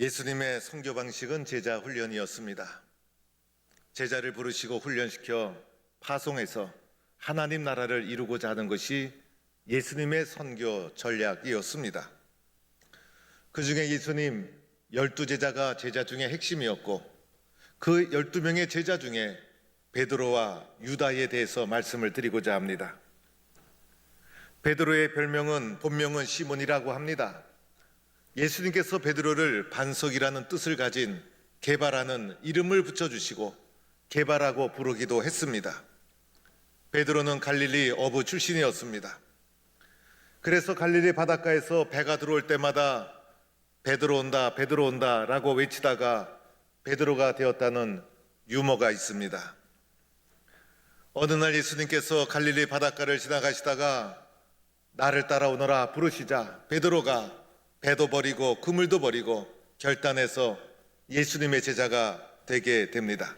예수님의 선교 방식은 제자 훈련이었습니다. 제자를 부르시고 훈련시켜 파송해서 하나님 나라를 이루고자 하는 것이 예수님의 선교 전략이었습니다. 그 중에 예수님 12제자가 제자 중에 핵심이었고 그 12명의 제자 중에 베드로와 유다에 대해서 말씀을 드리고자 합니다. 베드로의 본명은 시몬이라고 합니다. 예수님께서 베드로를 반석이라는 뜻을 가진 게바라는 이름을 붙여주시고 게바라고 부르기도 했습니다. 베드로는 갈릴리 어부 출신이었습니다. 그래서 갈릴리 바닷가에서 배가 들어올 때마다 베드로 온다, 베드로 온다 라고 외치다가 베드로가 되었다는 유머가 있습니다. 어느 날 예수님께서 갈릴리 바닷가를 지나가시다가 나를 따라오너라 부르시자 베드로가 배도 버리고 그물도 버리고 결단해서 예수님의 제자가 되게 됩니다.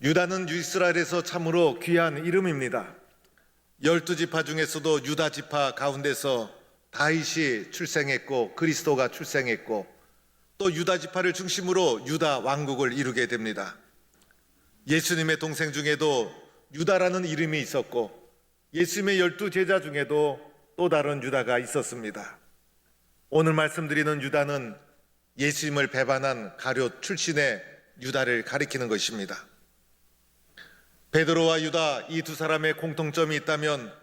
유다는 이스라엘에서 참으로 귀한 이름입니다. 12지파 중에서도 유다 지파 가운데서 다윗이 출생했고 그리스도가 출생했고 또 유다 지파를 중심으로 유다 왕국을 이루게 됩니다. 예수님의 동생 중에도 유다라는 이름이 있었고 예수님의 12제자 중에도 또 다른 유다가 있었습니다. 오늘 말씀드리는 유다는 예수님을 배반한 가룟 출신의 유다를 가리키는 것입니다. 베드로와 유다 이 두 사람의 공통점이 있다면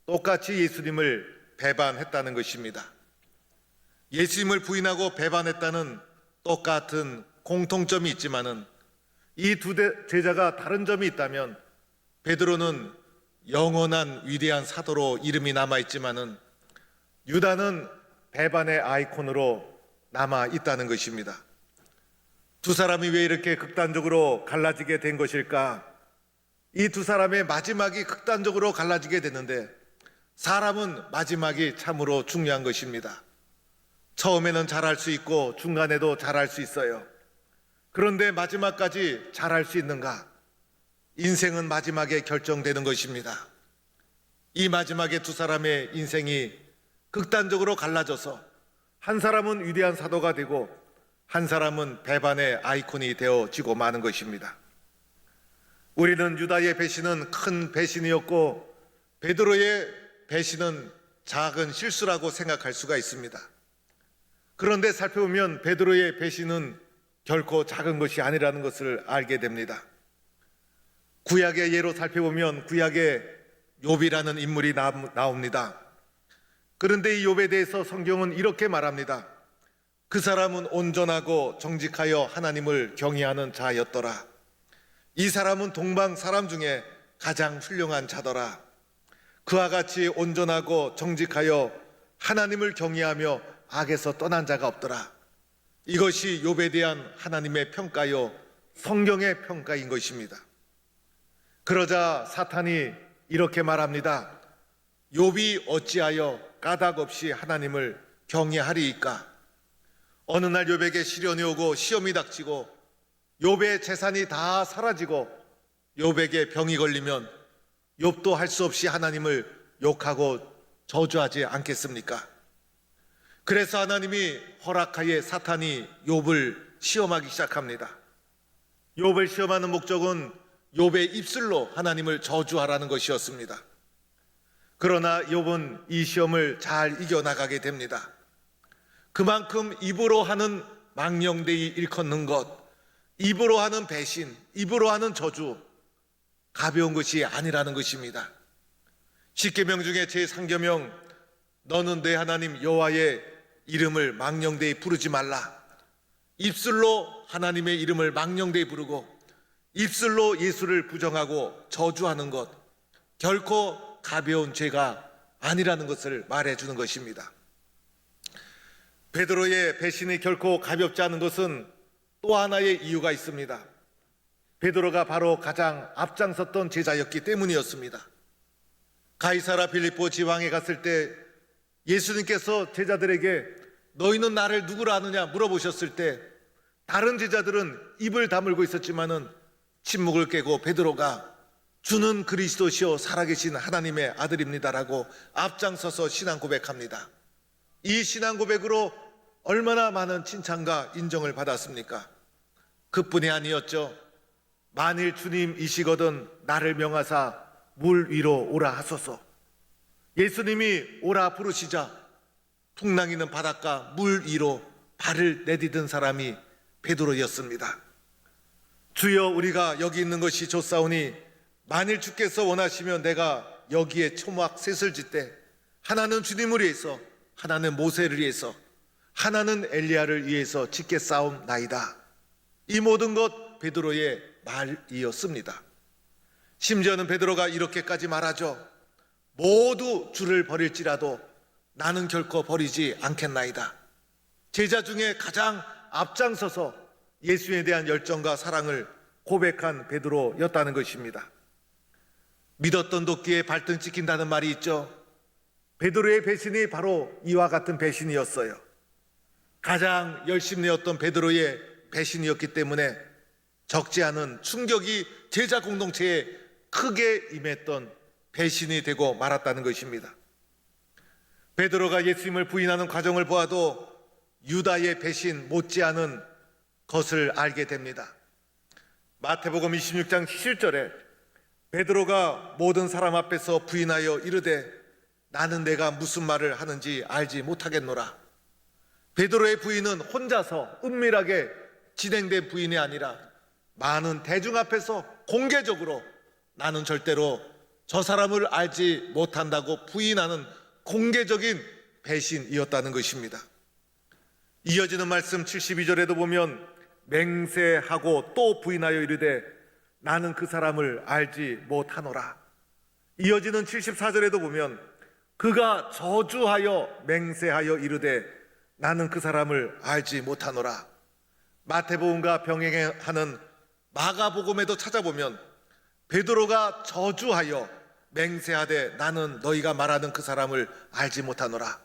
똑같이 예수님을 배반했다는 것입니다. 예수님을 부인하고 배반했다는 똑같은 공통점이 있지만은 이 두 제자가 다른 점이 있다면 베드로는 영원한 위대한 사도로 이름이 남아있지만은 유다는 배반의 아이콘으로 남아있다는 것입니다. 두 사람이 왜 이렇게 극단적으로 갈라지게 된 것일까? 이 두 사람의 마지막이 극단적으로 갈라지게 됐는데 사람은 마지막이 참으로 중요한 것입니다. 처음에는 잘할 수 있고 중간에도 잘할 수 있어요. 그런데 마지막까지 잘할 수 있는가? 인생은 마지막에 결정되는 것입니다. 이 마지막에 두 사람의 인생이 극단적으로 갈라져서 한 사람은 위대한 사도가 되고 한 사람은 배반의 아이콘이 되어지고 마는 것입니다. 우리는 유다의 배신은 큰 배신이었고 베드로의 배신은 작은 실수라고 생각할 수가 있습니다. 그런데 살펴보면 베드로의 배신은 결코 작은 것이 아니라는 것을 알게 됩니다. 구약의 예로 살펴보면 구약에 욥이라는 인물이 나옵니다. 그런데 이 욥에 대해서 성경은 이렇게 말합니다. 그 사람은 온전하고 정직하여 하나님을 경외하는 자였더라. 이 사람은 동방 사람 중에 가장 훌륭한 자더라. 그와 같이 온전하고 정직하여 하나님을 경외하며 악에서 떠난 자가 없더라. 이것이 욥에 대한 하나님의 평가요 성경의 평가인 것입니다. 그러자 사탄이 이렇게 말합니다. 욥이 어찌하여 까닭 없이 하나님을 경외하리이까? 어느 날 욥에게 시련이 오고 시험이 닥치고 욥의 재산이 다 사라지고 욥에게 병이 걸리면 욥도 할 수 없이 하나님을 욕하고 저주하지 않겠습니까? 그래서 하나님이 허락하에 사탄이 욥을 시험하기 시작합니다. 욥을 시험하는 목적은 욥의 입술로 하나님을 저주하라는 것이었습니다. 그러나 욥은 이 시험을 잘 이겨나가게 됩니다. 그만큼 입으로 하는 망령되이 일컫는 것, 입으로 하는 배신, 입으로 하는 저주 가벼운 것이 아니라는 것입니다. 십계명 중에 제3계명 너는 내 하나님 여호와의 이름을 망령되이 부르지 말라. 입술로 하나님의 이름을 망령되이 부르고 입술로 예수를 부정하고 저주하는 것 결코 가벼운 죄가 아니라는 것을 말해주는 것입니다. 베드로의 배신이 결코 가볍지 않은 것은 또 하나의 이유가 있습니다. 베드로가 바로 가장 앞장섰던 제자였기 때문이었습니다. 가이사라 빌립보 지방에 갔을 때 예수님께서 제자들에게 너희는 나를 누구라 하느냐 물어보셨을 때 다른 제자들은 입을 다물고 있었지만은 침묵을 깨고 베드로가 주는 그리스도시요 살아계신 하나님의 아들입니다라고 앞장서서 신앙 고백합니다. 이 신앙 고백으로 얼마나 많은 칭찬과 인정을 받았습니까? 그뿐이 아니었죠. 만일 주님이시거든 나를 명하사 물 위로 오라 하소서. 예수님이 오라 부르시자 풍랑이는 바닷가 물 위로 발을 내디딘 사람이 베드로였습니다. 주여, 우리가 여기 있는 것이 좋사오니 만일 주께서 원하시면 내가 여기에 초막 셋을 짓되 하나는 주님을 위해서, 하나는 모세를 위해서, 하나는 엘리야를 위해서 짓겠사옵나이다. 이 모든 것 베드로의 말이었습니다. 심지어는 베드로가 이렇게까지 말하죠. 모두 주를 버릴지라도 나는 결코 버리지 않겠나이다. 제자 중에 가장 앞장서서 예수에 대한 열정과 사랑을 고백한 베드로였다는 것입니다. 믿었던 도끼에 발등 찍힌다는 말이 있죠. 베드로의 배신이 바로 이와 같은 배신이었어요. 가장 열심내었던 베드로의 배신이었기 때문에 적지 않은 충격이 제자 공동체에 크게 임했던 배신이 되고 말았다는 것입니다. 베드로가 예수님을 부인하는 과정을 보아도 유다의 배신 못지않은 것을 알게 됩니다. 마태복음 26장 7절에 베드로가 모든 사람 앞에서 부인하여 이르되 나는 내가 무슨 말을 하는지 알지 못하겠노라. 베드로의 부인은 혼자서 은밀하게 진행된 부인이 아니라 많은 대중 앞에서 공개적으로 나는 절대로 저 사람을 알지 못한다고 부인하는 공개적인 배신이었다는 것입니다. 이어지는 말씀 72절에도 보면 맹세하고 또 부인하여 이르되 나는 그 사람을 알지 못하노라. 이어지는 74절에도 보면 그가 저주하여 맹세하여 이르되 나는 그 사람을 알지 못하노라. 마태복음과 병행하는 마가복음에도 찾아보면 베드로가 저주하여 맹세하되 나는 너희가 말하는 그 사람을 알지 못하노라.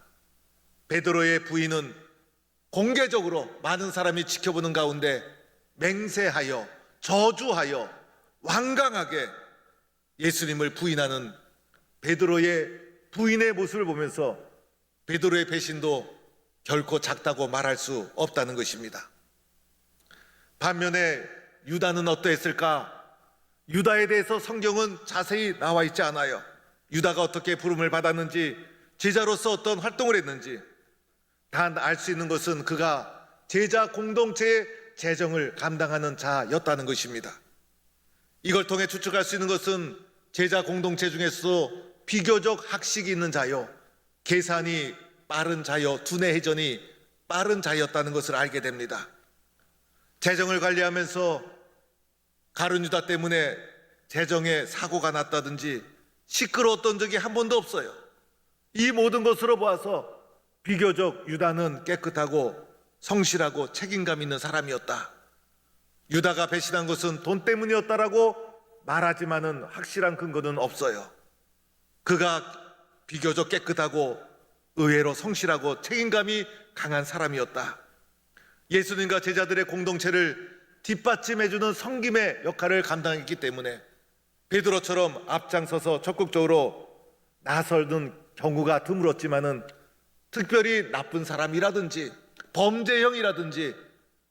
베드로의 부인은 공개적으로 많은 사람이 지켜보는 가운데 맹세하여 저주하여 완강하게 예수님을 부인하는 베드로의 부인의 모습을 보면서 베드로의 배신도 결코 작다고 말할 수 없다는 것입니다. 반면에 유다는 어떠했을까? 유다에 대해서 성경은 자세히 나와 있지 않아요. 유다가 어떻게 부름을 받았는지, 제자로서 어떤 활동을 했는지 단 알 수 있는 것은 그가 제자 공동체의 재정을 감당하는 자였다는 것입니다. 이걸 통해 추측할 수 있는 것은 제자 공동체 중에서도 비교적 학식이 있는 자요, 계산이 빠른 자요, 두뇌 회전이 빠른 자였다는 것을 알게 됩니다. 재정을 관리하면서 가룟 유다 때문에 재정에 사고가 났다든지 시끄러웠던 적이 한 번도 없어요. 이 모든 것으로 보아서 비교적 유다는 깨끗하고 성실하고 책임감 있는 사람이었다. 유다가 배신한 것은 돈 때문이었다라고 말하지만은 확실한 근거는 없어요. 그가 비교적 깨끗하고 의외로 성실하고 책임감이 강한 사람이었다. 예수님과 제자들의 공동체를 뒷받침해주는 섬김의 역할을 감당했기 때문에 베드로처럼 앞장서서 적극적으로 나서는 경우가 드물었지만은 특별히 나쁜 사람이라든지 범죄형이라든지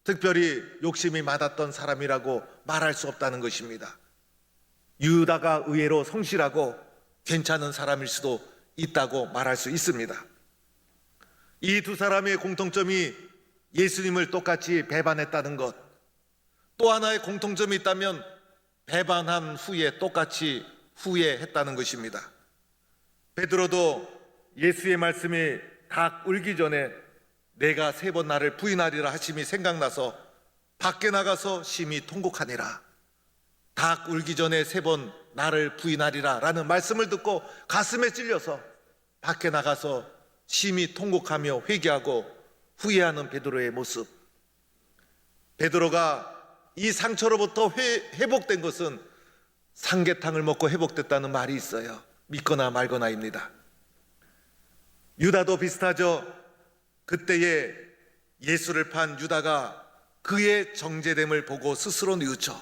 특별히 욕심이 많았던 사람이라고 말할 수 없다는 것입니다. 유다가 의외로 성실하고 괜찮은 사람일 수도 있다고 말할 수 있습니다. 이 두 사람의 공통점이 예수님을 똑같이 배반했다는 것, 또 하나의 공통점이 있다면 배반한 후에 똑같이 후회했다는 것입니다. 베드로도 예수의 말씀이 닭 울기 전에 내가 3번 나를 부인하리라 하심이 생각나서 밖에 나가서 심히 통곡하니라. 닭 울기 전에 3번 나를 부인하리라 라는 말씀을 듣고 가슴에 찔려서 밖에 나가서 심히 통곡하며 회개하고 후회하는 베드로의 모습. 베드로가 이 상처로부터 회복된 것은 삼계탕을 먹고 회복됐다는 말이 있어요. 믿거나 말거나입니다. 유다도 비슷하죠. 그때에 예수를 판 유다가 그의 정죄됨을 보고 스스로 뉘우쳐,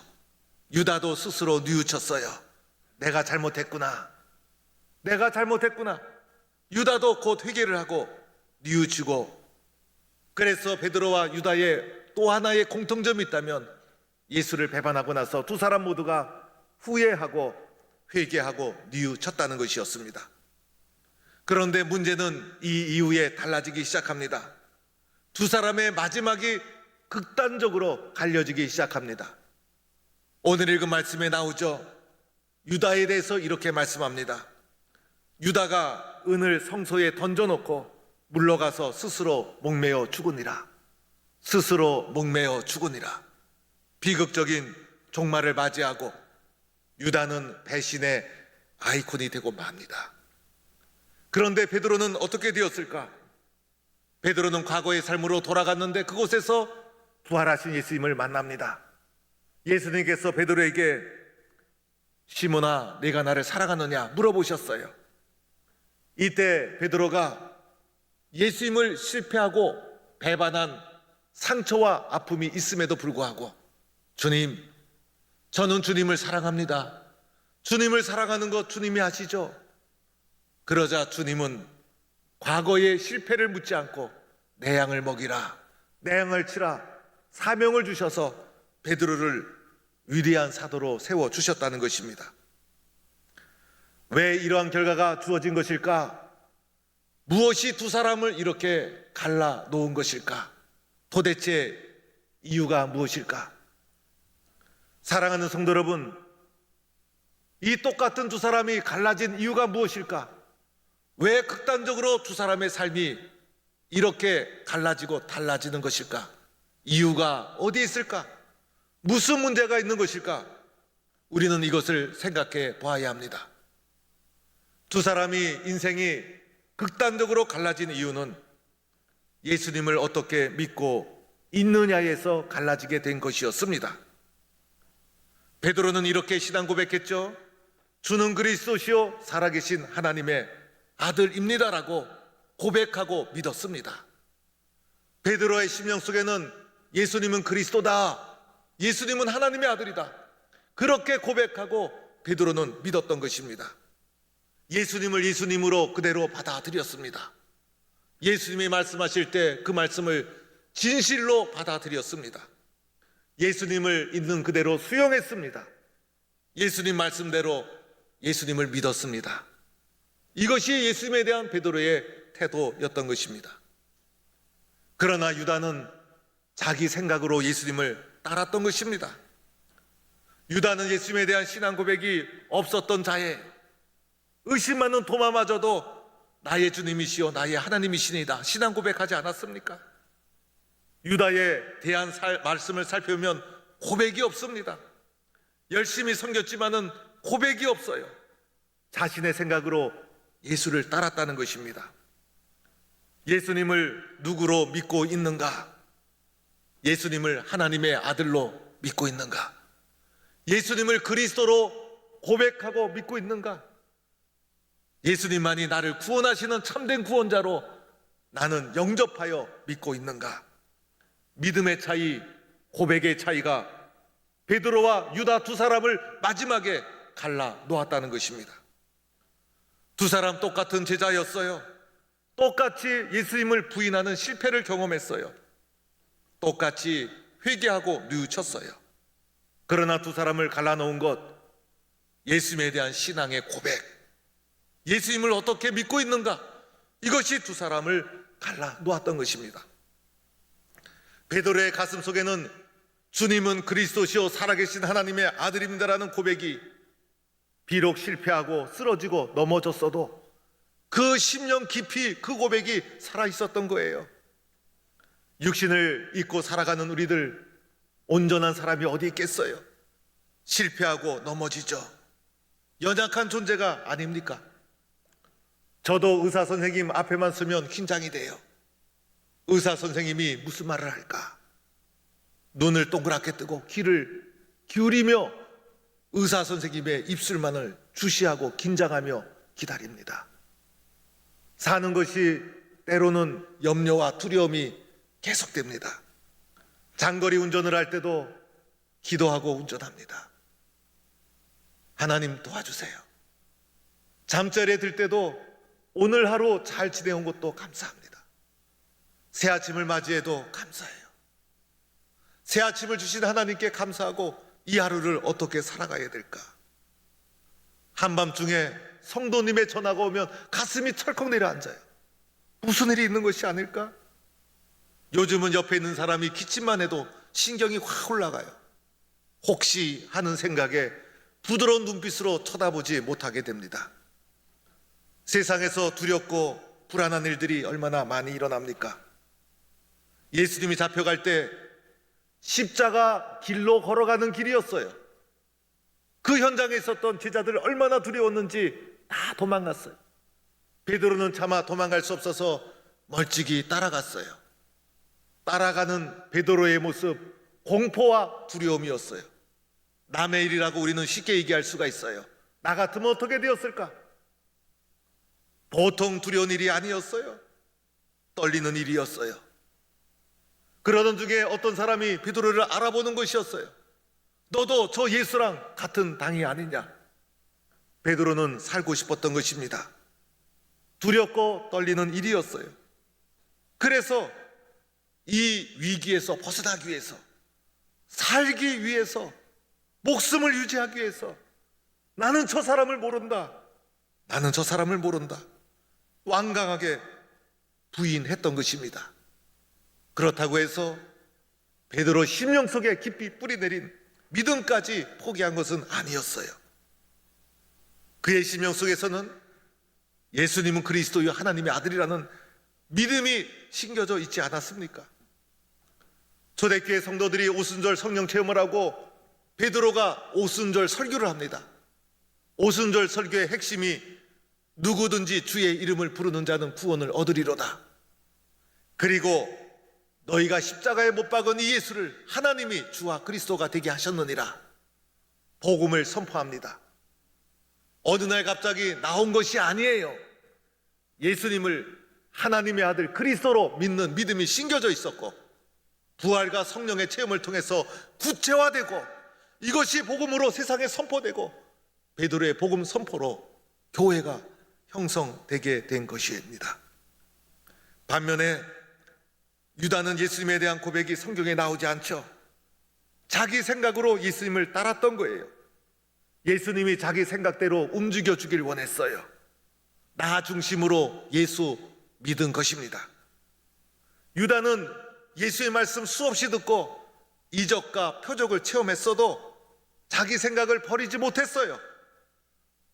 유다도 스스로 뉘우쳤어요. 내가 잘못했구나. 유다도 곧 회개를 하고 뉘우치고 그래서 베드로와 유다의 또 하나의 공통점이 있다면 예수를 배반하고 나서 두 사람 모두가 후회하고 회개하고 뉘우쳤다는 것이었습니다. 그런데 문제는 이 이후에 달라지기 시작합니다. 두 사람의 마지막이 극단적으로 갈려지기 시작합니다. 오늘 읽은 말씀에 나오죠. 유다에 대해서 이렇게 말씀합니다. 유다가 은을 성소에 던져놓고 물러가서 스스로 목매어 죽으니라. 스스로 목매어 죽으니라. 비극적인 종말을 맞이하고 유다는 배신의 아이콘이 되고 맙니다. 그런데 베드로는 어떻게 되었을까? 베드로는 과거의 삶으로 돌아갔는데 그곳에서 부활하신 예수님을 만납니다. 예수님께서 베드로에게 시몬아, 네가 나를 사랑하느냐 물어보셨어요. 이때 베드로가 예수님을 실패하고 배반한 상처와 아픔이 있음에도 불구하고 주님, 저는 주님을 사랑합니다. 주님을 사랑하는 것 주님이 아시죠? 그러자 주님은 과거의 실패를 묻지 않고 내 양을 먹이라, 내 양을 치라 사명을 주셔서 베드로를 위대한 사도로 세워주셨다는 것입니다. 왜 이러한 결과가 주어진 것일까? 무엇이 두 사람을 이렇게 갈라 놓은 것일까? 도대체 이유가 무엇일까? 사랑하는 성도 여러분, 이 똑같은 두 사람이 갈라진 이유가 무엇일까? 왜 극단적으로 두 사람의 삶이 이렇게 갈라지고 달라지는 것일까? 이유가 어디에 있을까? 무슨 문제가 있는 것일까? 우리는 이것을 생각해 보아야 합니다. 두 사람이 인생이 극단적으로 갈라진 이유는 예수님을 어떻게 믿고 있느냐에서 갈라지게 된 것이었습니다. 베드로는 이렇게 신앙 고백했죠. 주는 그리스도시요 살아계신 하나님의 아들입니다라고 고백하고 믿었습니다. 베드로의 심령 속에는 예수님은 그리스도다, 예수님은 하나님의 아들이다, 그렇게 고백하고 베드로는 믿었던 것입니다. 예수님을 예수님으로 그대로 받아들였습니다. 예수님이 말씀하실 때 그 말씀을 진실로 받아들였습니다. 예수님을 있는 그대로 수용했습니다. 예수님 말씀대로 예수님을 믿었습니다. 이것이 예수님에 대한 베드로의 태도였던 것입니다. 그러나 유다는 자기 생각으로 예수님을 따랐던 것입니다. 유다는 예수님에 대한 신앙 고백이 없었던 자에 의심 많은 도마마저도 나의 주님이시요 나의 하나님이시니다 신앙 고백하지 않았습니까? 유다에 대한 말씀을 살펴보면 고백이 없습니다. 열심히 섬겼지만은 고백이 없어요. 자신의 생각으로 예수를 따랐다는 것입니다. 예수님을 누구로 믿고 있는가? 예수님을 하나님의 아들로 믿고 있는가? 예수님을 그리스도로 고백하고 믿고 있는가? 예수님만이 나를 구원하시는 참된 구원자로 나는 영접하여 믿고 있는가? 믿음의 차이, 고백의 차이가 베드로와 유다 두 사람을 마지막에 갈라 놓았다는 것입니다. 두 사람 똑같은 제자였어요. 똑같이 예수님을 부인하는 실패를 경험했어요. 똑같이 회개하고 뉘우쳤어요. 그러나 두 사람을 갈라놓은 것, 예수님에 대한 신앙의 고백, 예수님을 어떻게 믿고 있는가, 이것이 두 사람을 갈라놓았던 것입니다. 베드로의 가슴 속에는 주님은 그리스도시요 살아계신 하나님의 아들입니다라는 고백이 비록 실패하고 쓰러지고 넘어졌어도 그 심령 깊이 그 고백이 살아있었던 거예요. 육신을 입고 살아가는 우리들, 온전한 사람이 어디 있겠어요? 실패하고 넘어지죠. 연약한 존재가 아닙니까? 저도 의사 선생님 앞에만 서면 긴장이 돼요. 의사 선생님이 무슨 말을 할까? 눈을 동그랗게 뜨고 귀를 기울이며 의사 선생님의 입술만을 주시하고 긴장하며 기다립니다. 사는 것이 때로는 염려와 두려움이 계속됩니다. 장거리 운전을 할 때도 기도하고 운전합니다. 하나님 도와주세요. 잠자리에 들 때도 오늘 하루 잘 지내온 것도 감사합니다. 새 아침을 맞이해도 감사해요. 새 아침을 주신 하나님께 감사하고 이 하루를 어떻게 살아가야 될까? 한밤중에 성도님의 전화가 오면 가슴이 철컥 내려앉아요. 무슨 일이 있는 것이 아닐까? 요즘은 옆에 있는 사람이 기침만 해도 신경이 확 올라가요. 혹시 하는 생각에 부드러운 눈빛으로 쳐다보지 못하게 됩니다. 세상에서 두렵고 불안한 일들이 얼마나 많이 일어납니까? 예수님이 잡혀갈 때 십자가 길로 걸어가는 길이었어요. 그 현장에 있었던 제자들 얼마나 두려웠는지 다 도망갔어요. 베드로는 차마 도망갈 수 없어서 멀찍이 따라갔어요. 따라가는 베드로의 모습, 공포와 두려움이었어요. 남의 일이라고 우리는 쉽게 얘기할 수가 있어요. 나 같으면 어떻게 되었을까? 보통 두려운 일이 아니었어요. 떨리는 일이었어요. 그러던 중에 어떤 사람이 베드로를 알아보는 것이었어요. 너도 저 예수랑 같은 당이 아니냐? 베드로는 살고 싶었던 것입니다. 두렵고 떨리는 일이었어요. 그래서 이 위기에서 벗어나기 위해서, 살기 위해서, 목숨을 유지하기 위해서 나는 저 사람을 모른다. 나는 저 사람을 모른다. 완강하게 부인했던 것입니다. 그렇다고 해서 베드로 심령 속에 깊이 뿌리내린 믿음까지 포기한 것은 아니었어요. 그의 심령 속에서는 예수님은 그리스도요 하나님의 아들이라는 믿음이 심겨져 있지 않았습니까? 초대교회 성도들이 오순절 성령 체험을 하고 베드로가 오순절 설교를 합니다. 오순절 설교의 핵심이 누구든지 주의 이름을 부르는 자는 구원을 얻으리로다. 그리고 너희가 십자가에 못 박은 이 예수를 하나님이 주와 그리스도가 되게 하셨느니라. 복음을 선포합니다. 어느 날 갑자기 나온 것이 아니에요. 예수님을 하나님의 아들 그리스도로 믿는 믿음이 심겨져 있었고 부활과 성령의 체험을 통해서 구체화되고 이것이 복음으로 세상에 선포되고 베드로의 복음 선포로 교회가 형성되게 된 것입니다. 반면에 유다는 예수님에 대한 고백이 성경에 나오지 않죠. 자기 생각으로 예수님을 따랐던 거예요. 예수님이 자기 생각대로 움직여 주길 원했어요. 나 중심으로 예수 믿은 것입니다. 유다는 예수의 말씀 수없이 듣고 이적과 표적을 체험했어도 자기 생각을 버리지 못했어요.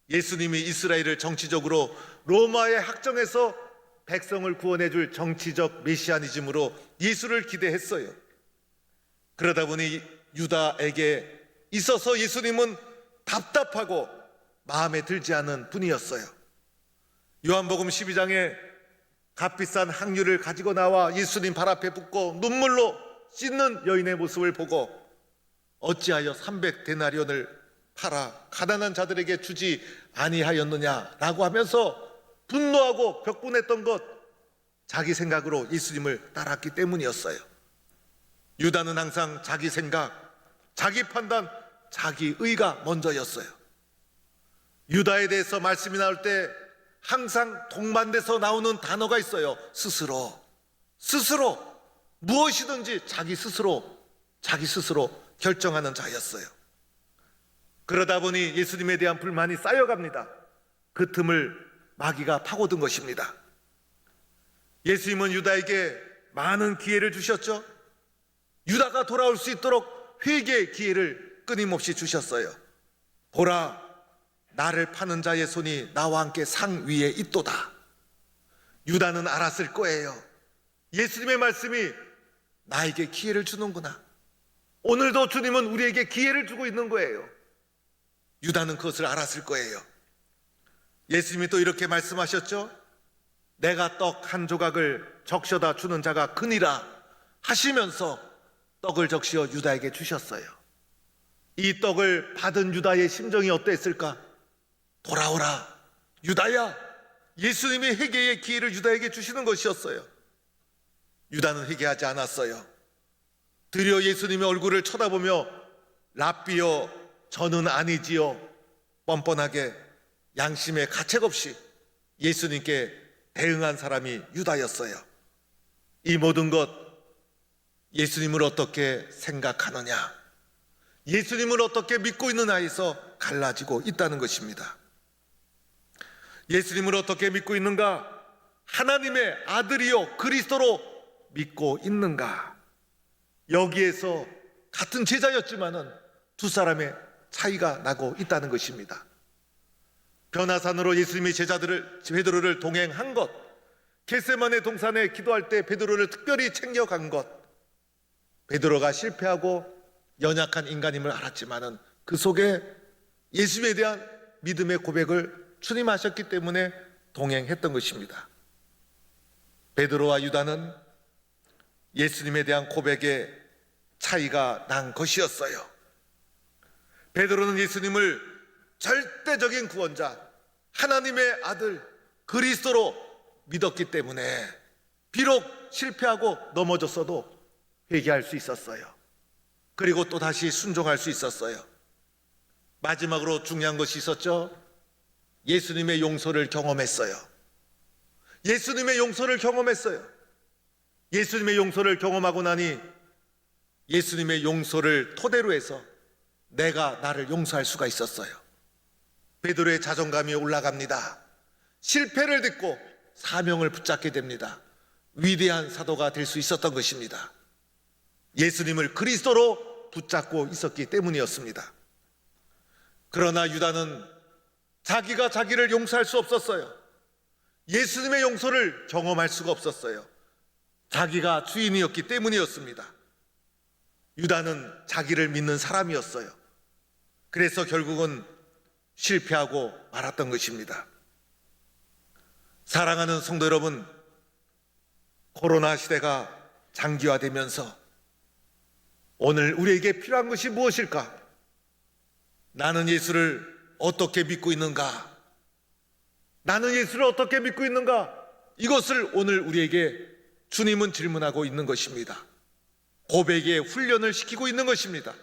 예수님이 이스라엘을 정치적으로 로마의 학정에서 백성을 구원해 줄 정치적 메시아니즘으로 예수를 기대했어요. 그러다 보니 유다에게 있어서 예수님은 답답하고 마음에 들지 않은 분이었어요. 요한복음 12장에 값비싼 향유를 가지고 나와 예수님 발 앞에 붓고 눈물로 씻는 여인의 모습을 보고 어찌하여 300데나리온을 팔아 가난한 자들에게 주지 아니하였느냐라고 하면서 분노하고 격분했던 것, 자기 생각으로 예수님을 따랐기 때문이었어요. 유다는 항상 자기 생각, 자기 판단, 자기 의가 먼저였어요. 유다에 대해서 말씀이 나올 때 항상 동반돼서 나오는 단어가 있어요. 스스로, 무엇이든지 자기 스스로 결정하는 자였어요. 그러다 보니 예수님에 대한 불만이 쌓여갑니다. 그 틈을 마귀가 파고든 것입니다. 예수님은 유다에게 많은 기회를 주셨죠. 유다가 돌아올 수 있도록 회개의 기회를 끊임없이 주셨어요. 보라, 나를 파는 자의 손이 나와 함께 상 위에 있도다. 유다는 알았을 거예요. 예수님의 말씀이 나에게 기회를 주는구나. 오늘도 주님은 우리에게 기회를 주고 있는 거예요. 유다는 그것을 알았을 거예요. 예수님이 또 이렇게 말씀하셨죠. 내가 떡 한 조각을 적셔다 주는 자가 크니라 하시면서 떡을 적시어 유다에게 주셨어요. 이 떡을 받은 유다의 심정이 어땠을까? 돌아오라 유다야. 예수님이 회개의 기회를 유다에게 주시는 것이었어요. 유다는 회개하지 않았어요. 드디어 예수님의 얼굴을 쳐다보며 랍비여 저는 아니지요 뻔뻔하게 양심의 가책 없이 예수님께 대응한 사람이 유다였어요. 이 모든 것 예수님을 어떻게 생각하느냐, 예수님을 어떻게 믿고 있느냐에서 갈라지고 있다는 것입니다. 예수님을 어떻게 믿고 있는가? 하나님의 아들이요 그리스도로 믿고 있는가? 여기에서 같은 제자였지만은 두 사람의 차이가 나고 있다는 것입니다. 변화산으로 예수님이 베드로를 동행한 것, 겟세마네 동산에 기도할 때 베드로를 특별히 챙겨간 것, 베드로가 실패하고 연약한 인간임을 알았지만은 그 속에 예수님에 대한 믿음의 고백을 주님 하셨기 때문에 동행했던 것입니다. 베드로와 유다는 예수님에 대한 고백에 차이가 난 것이었어요. 베드로는 예수님을 절대적인 구원자, 하나님의 아들 그리스도로 믿었기 때문에 비록 실패하고 넘어졌어도 회개할 수 있었어요. 그리고 또 다시 순종할 수 있었어요. 마지막으로 중요한 것이 있었죠. 예수님의 용서를 경험했어요. 예수님의 용서를 경험했어요. 예수님의 용서를 경험하고 나니 예수님의 용서를 토대로 해서 내가 나를 용서할 수가 있었어요. 베드로의 자존감이 올라갑니다. 실패를 딛고 사명을 붙잡게 됩니다. 위대한 사도가 될 수 있었던 것입니다. 예수님을 그리스도로 붙잡고 있었기 때문이었습니다. 그러나 유다는 자기가 자기를 용서할 수 없었어요. 예수님의 용서를 경험할 수가 없었어요. 자기가 주인이었기 때문이었습니다. 유다는 자기를 믿는 사람이었어요. 그래서 결국은 실패하고 말았던 것입니다. 사랑하는 성도 여러분, 코로나 시대가 장기화되면서 오늘 우리에게 필요한 것이 무엇일까? 나는 예수를 어떻게 믿고 있는가? 나는 예수를 어떻게 믿고 있는가? 이것을 오늘 우리에게 주님은 질문하고 있는 것입니다. 고백의 훈련을 시키고 있는 것입니다.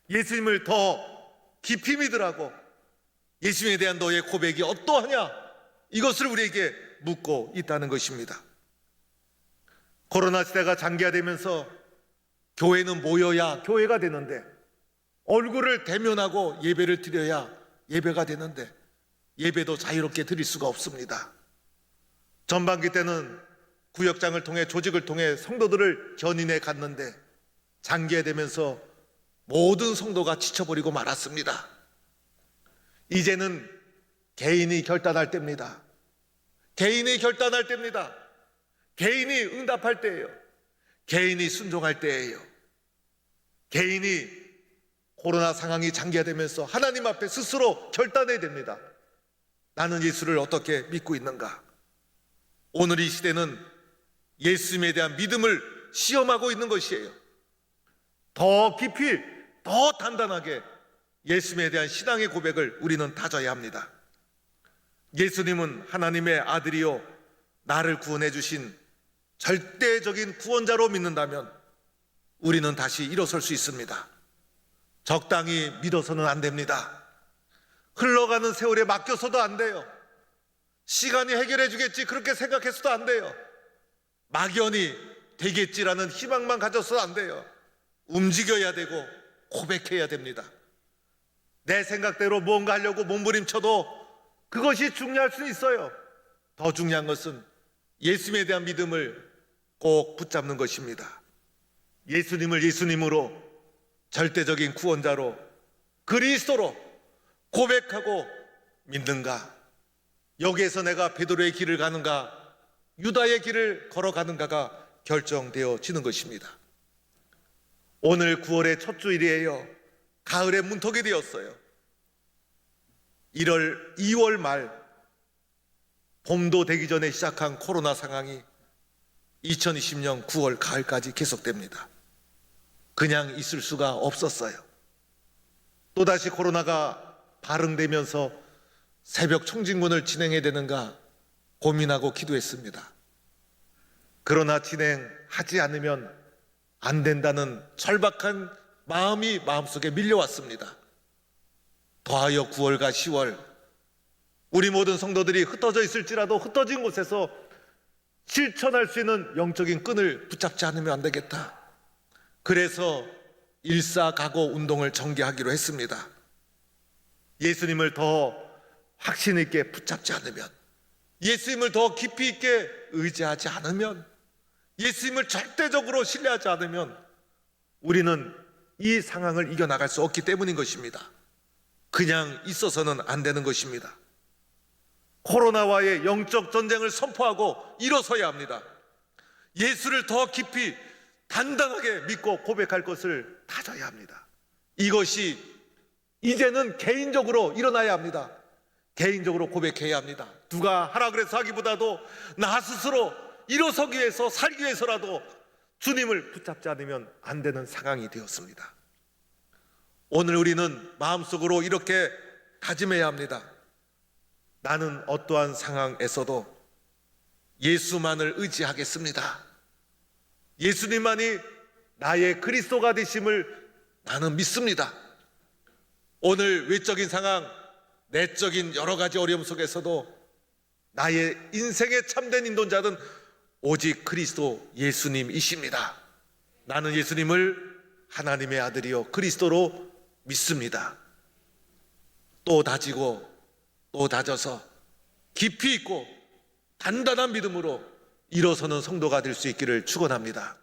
예수님을 더 깊이 믿으라고, 예수님에 대한 너의 고백이 어떠하냐? 이것을 우리에게 묻고 있다는 것입니다. 코로나 시대가 장기화되면서 교회는 모여야 교회가 되는데, 얼굴을 대면하고 예배를 드려야 예배가 되는데 예배도 자유롭게 드릴 수가 없습니다. 전반기 때는 구역장을 통해, 조직을 통해 성도들을 견인해 갔는데 장기화되면서 모든 성도가 지쳐버리고 말았습니다. 이제는 개인이 결단할 때입니다. 개인이 결단할 때입니다. 개인이 응답할 때예요. 개인이 순종할 때예요. 개인이 코로나 상황이 장기화되면서 하나님 앞에 스스로 결단해야 됩니다. 나는 예수를 어떻게 믿고 있는가? 오늘 이 시대는 예수님에 대한 믿음을 시험하고 있는 것이에요. 더 깊이, 더 단단하게 예수님에 대한 신앙의 고백을 우리는 다져야 합니다. 예수님은 하나님의 아들이요 나를 구원해 주신 절대적인 구원자로 믿는다면 우리는 다시 일어설 수 있습니다. 적당히 믿어서는 안 됩니다. 흘러가는 세월에 맡겨서도 안 돼요. 시간이 해결해 주겠지 그렇게 생각해서도 안 돼요. 막연히 되겠지라는 희망만 가져서도 안 돼요. 움직여야 되고 고백해야 됩니다. 내 생각대로 무언가 하려고 몸부림쳐도 그것이 중요할 수 있어요. 더 중요한 것은 예수님에 대한 믿음을 꼭 붙잡는 것입니다. 예수님을 예수님으로, 절대적인 구원자로, 그리스도로 고백하고 믿는가? 여기에서 내가 베드로의 길을 가는가, 유다의 길을 걸어가는가가 결정되어지는 것입니다. 오늘 9월의 첫 주일이에요. 가을의 문턱이 되었어요. 2월 말 봄도 되기 전에 시작한 코로나 상황이 2020년 9월 가을까지 계속됩니다. 그냥 있을 수가 없었어요. 또다시 코로나가 발흥되면서 새벽 청진군을 진행해야 되는가 고민하고 기도했습니다. 그러나 진행하지 않으면 안 된다는 절박한 마음이 마음속에 밀려왔습니다. 더하여 9월과 10월 우리 모든 성도들이 흩어져 있을지라도 흩어진 곳에서 실천할 수 있는 영적인 끈을 붙잡지 않으면 안 되겠다. 그래서 일사각오 운동을 전개하기로 했습니다. 예수님을 더 확신 있게 붙잡지 않으면, 예수님을 더 깊이 있게 의지하지 않으면, 예수님을 절대적으로 신뢰하지 않으면 우리는 이 상황을 이겨나갈 수 없기 때문인 것입니다. 그냥 있어서는 안 되는 것입니다. 코로나와의 영적 전쟁을 선포하고 일어서야 합니다. 예수를 더 깊이 단단하게 믿고 고백할 것을 다져야 합니다. 이것이 이제는 개인적으로 일어나야 합니다. 개인적으로 고백해야 합니다. 누가 하라 그래서 하기보다도 나 스스로 일어서기 위해서, 살기 위해서라도 주님을 붙잡지 않으면 안 되는 상황이 되었습니다. 오늘 우리는 마음속으로 이렇게 다짐해야 합니다. 나는 어떠한 상황에서도 예수만을 의지하겠습니다. 예수님만이 나의 그리스도가 되심을 나는 믿습니다. 오늘 외적인 상황, 내적인 여러 가지 어려움 속에서도 나의 인생의 참된 인도자는 오직 그리스도 예수님이십니다. 나는 예수님을 하나님의 아들이요 그리스도로 믿습니다. 또 다지고 또 다져서 깊이 있고 단단한 믿음으로 일어서는 성도가 될 수 있기를 축원합니다.